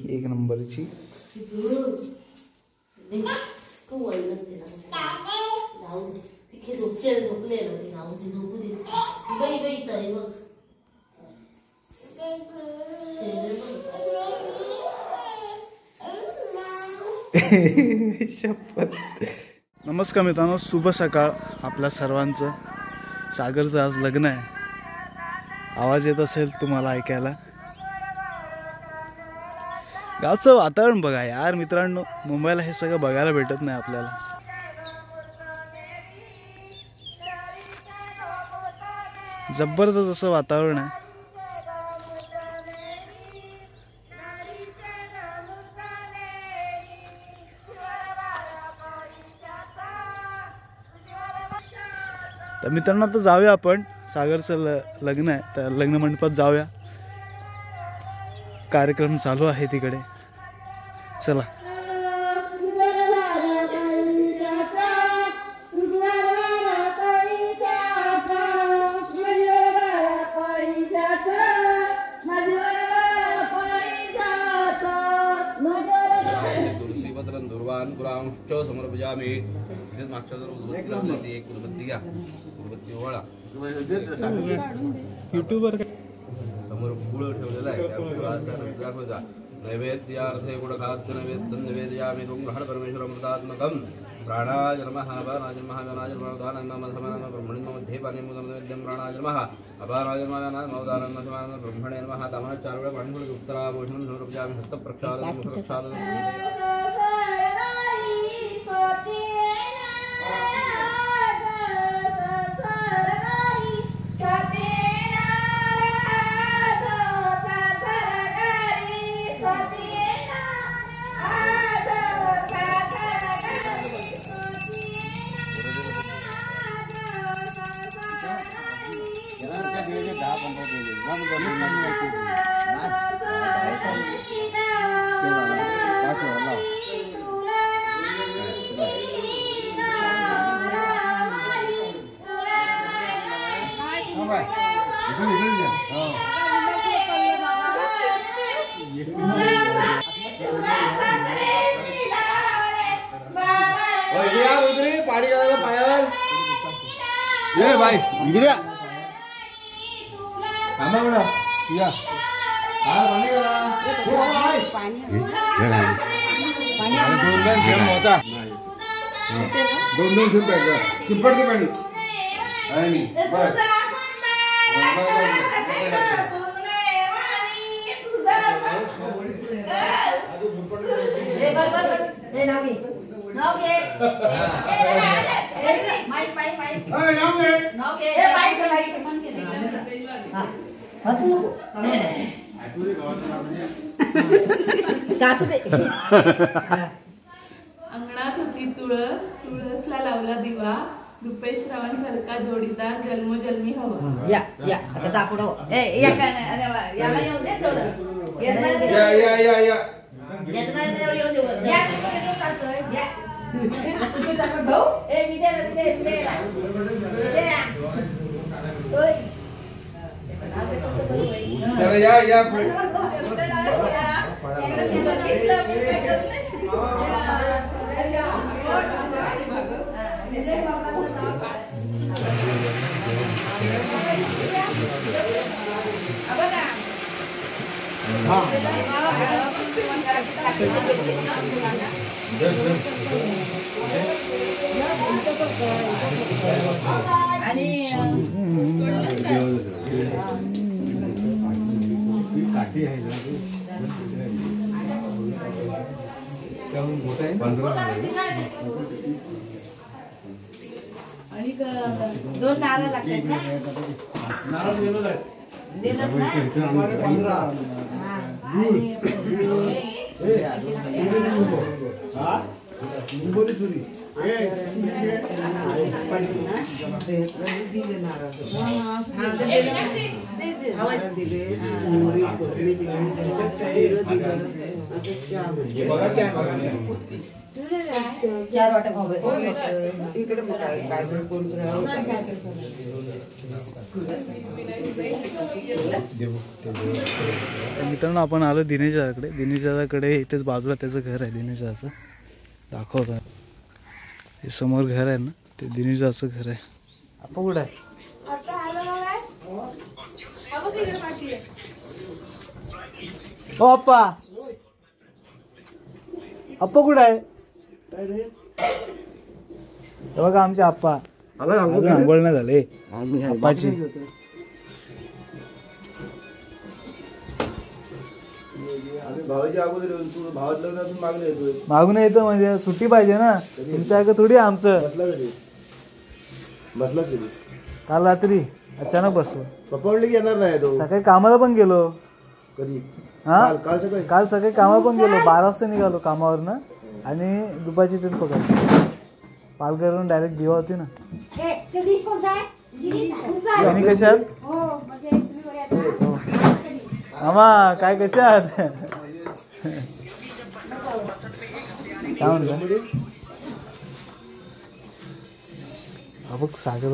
एक नंबरची. शपथ. नमस्कार मित्रांनो, शुभ सकाळ आपल्या सर्वांचं. सागरचं आज लग्न आहे. आवाज येत असेल तुम्हाला ऐकायला. गावचं वातावरण बघा यार मित्रांनो, मुंबईला हे सगळं बघायला भेटत नाही आपल्याला. जबरदस्त असं वातावरण आहे. तर मित्रांनो आता जाऊया आपण. सागरचं लग्न आहे तर लग्न मंडपात जाऊया. कार्यक्रम चालू आहे तिकडे. चला. समर्पयामि. मागच्या जर उदबत्ती एक उदबत्ती घ्या. उदबत्ती ओळा. युट्यूबवर समोर गुळ ठेवलेला आहे. त्या गुळाचा रंग दाखवायचा. नैवेद्यार्थे गुडखाद्य नैवेद्यामि तुम ग्रहण परमेश्वरमृतात्मकं. प्राणाय नमः. अपानाय नमः. व्यानाय नमः. उदानाय नमः. समानाय ब्रह्मणे मध्ये पाने नैवेद्यं प्राणाय नमः. अपानाय नमः. व्यानाय नमः. उदानाय नमः. समानाय ब्रह्मणे नमः. तामनाय चार वेळा पाणी गुळ उत्तराभूषणं समर्पयामि. हस्तप्रक्षालनं मुखप्रक्षालनं. पाणी घालायला पायावर. ये बाई इकडे या. थांबा म्हणा. या. हा पाणी घाला. पाणी दोन थेंब होता. दोन थेंब प्यायचं. शिंपडते पाणी. आणि बस. अंगणात होती तुळस, तुळसला लावला दिवा. रुपेश रावांसारखा जोडीदार जन्मोजन्मी हवा. या या आता दाखवतो. ए या काय याला येऊ दे थोडं. या या या या. जन्माला येऊ दे. या करतोय. या तुझे दाखव भाऊ. ए विद्या विद्या ओय. चला या या. आणि काठी आहे ना. मोठा आहे. आणि दोन नारळ लागतात ना. नारळ दिलेला आहे. दिलं ना. निंबोली चुरी. बघा 4 वाटा खाऊ इकडे मग काय मित्रांनो आपण आलो दिनेश दादाकडे. दिनेश दादाकडे इथेच बाजूला त्याचं घर आहे. दिनेश दादाचं दाखवतो. हे समोर घर आहे ना, ते दिनेश दादाचं घर आहे. आपण कुठं आहे? हो अप्पा, अप्पा कुठं आहे? बघा आमचे आप्पा अजून आंघोळ नाही झाले. आप्पाची मागून येतो म्हणजे सुट्टी पाहिजे ना. तुमच्यासारखं थोडी आमचं. बसला काल रात्री अचानक बसलो. पप्पा म्हणले की येणार नाही तो. सकाळी कामाला पण गेलो. कधी? हा काल सकाळी कामाला पण गेलो. 12 वाजता निघालो कामावरनं आणि दुपारची ट्रेन पकडली. पालघरवरून डायरेक्ट दिवा होती ना. आणि कशात मामा काय कशात काय म्हणतो? हा बघ सागर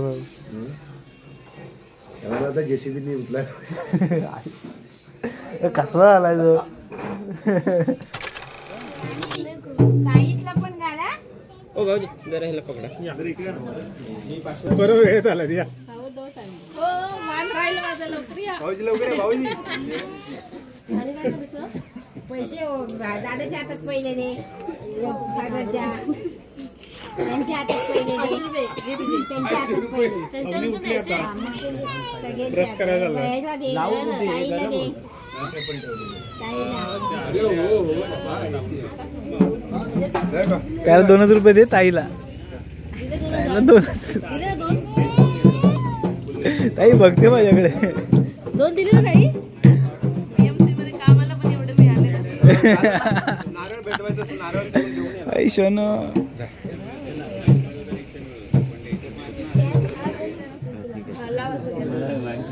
आता जेसीबी उठलाय. कसला झालाय तो. बरोबर वेळेत आला द्या. पैसे दादाच्या हातात पहिले रे. सागरच्या त्यांच्या हातात पहिले रे. त्यांच्या हातात पहिले त्याला 2 रुपये दे. ताईला 2. ताई बघते माझ्याकडे. 2 दिले ना काही.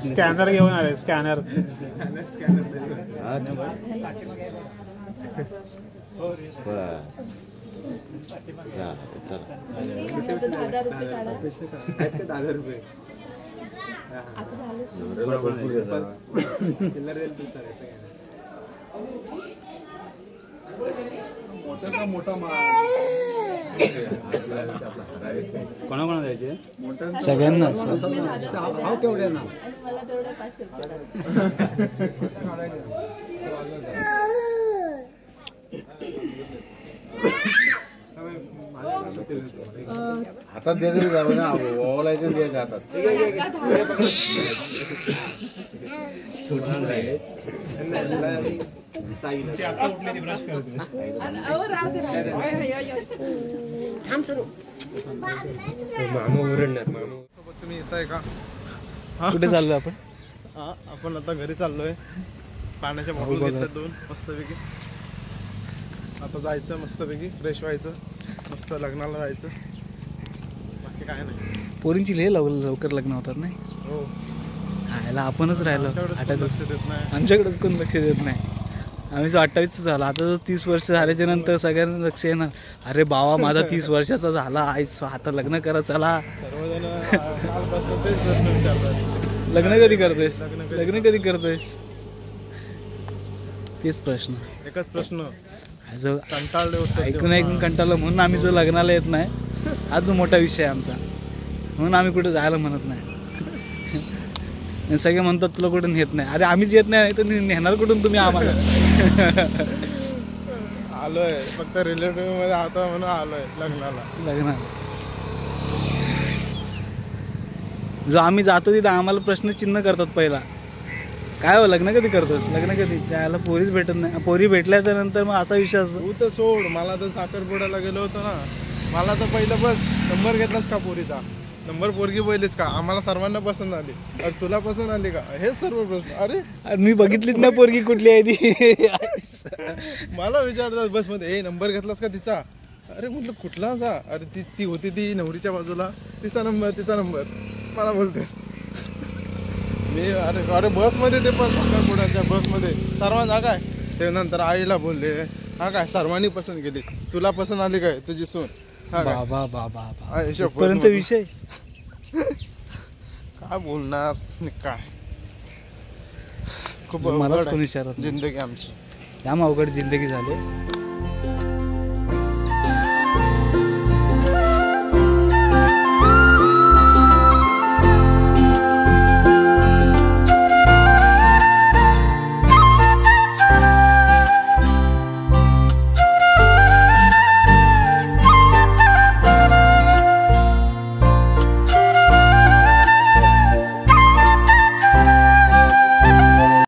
स्कॅनर घेऊन आले. स्कॅनर कोणा द्यायचे? सगळ्यांना. हातात द्यायचं जावं ना. ओवायचं द्यायचं हातात. तुम्ही येताय का? कुठे चाललो आपण? आपण आता घरी चाललोय. पाण्याच्या बॉटल घेतल्या 2 मस्तपैकी. आता जायचं मस्तपैकी फ्रेश व्हायचं. मस्त लग्नाला जायचं. बाकी काय नाही. पोरींची लवकर लग्न होतात नाही. हो ह्याला आपणच राहिलो. लक्ष देत नाही. आमच्याकडेच कोण लक्ष देत नाही. आम्ही 28 झाला. आता 30 वर्ष झाल्याच्या नंतर सगळ्यांना लक्ष येणार. अरे बाबा माझा 30 वर्षाचा झाला. आता लग्न करा चला. सर्वजण कालपासून तेच प्रश्न विचारतात. लग्न कधी करतोयस? लग्न कधी करतोयस? तेच प्रश्न. एकच प्रश्न. कंटाळले ऐकून कंटाळलं म्हणून आम्ही जो लग्नाला येत नाही. हा जो मोठा विषय आहे आमचा. म्हणून आम्ही कुठे जायला म्हणत नाही. सगळे म्हणतात तुला कुठून येत नाही. अरे आम्हीच येत नाही तर नेणार कुठून तुम्ही आम्हाला? आलोय फक्त रिलेटिव्ह मध्ये आता म्हणून आलोय लग्नाला. जो आम्ही जातो तिथं आम्हाला प्रश्नचिन्ह करतात पहिला. काय हो लग्न कधी करतोस? लग्न कधी? त्याला पोरीच भेटत नाही. पोरी भेटल्याच्या नंतर मग असा विश्वास. तू तर सोड. मला तर साखरपुड्याला गेलो होतो ना. मला तर पहिलं बस नंबर घेतलाच का पोरीचा? नंबर पोरगी पहिलीच का? आम्हाला सर्वांना पसंत आली. अरे तुला पसंत आली का? हे सर्व प्रश्न. अरे मी बघितलीच नाही पोरगी कुठली आहे ती. मला विचारतात बस मध्ये, हे नंबर घेतलास का तिचा? अरे म्हटलं कुठला असा? अरे ती होती ती नवरीच्या बाजूला. तिचा नंबर मला बोलते. मी अरे बसमध्ये ते पण साखरपुड्याच्या बसमध्ये सर्वांना काय ते नंतर आईला बोलले. हा काय सर्वांनी पसंत केली. तुला पसंत आली काय तुझी सून? हा काय? बाबा बाबा आणि शपथ पर्यंत म्हणतो. विषय काय बोलणार आणि काय खूप मलाच अवघड कोणी आहे विचारत नाही. जिंदगी आमची. या अवघड जिंदगी झाली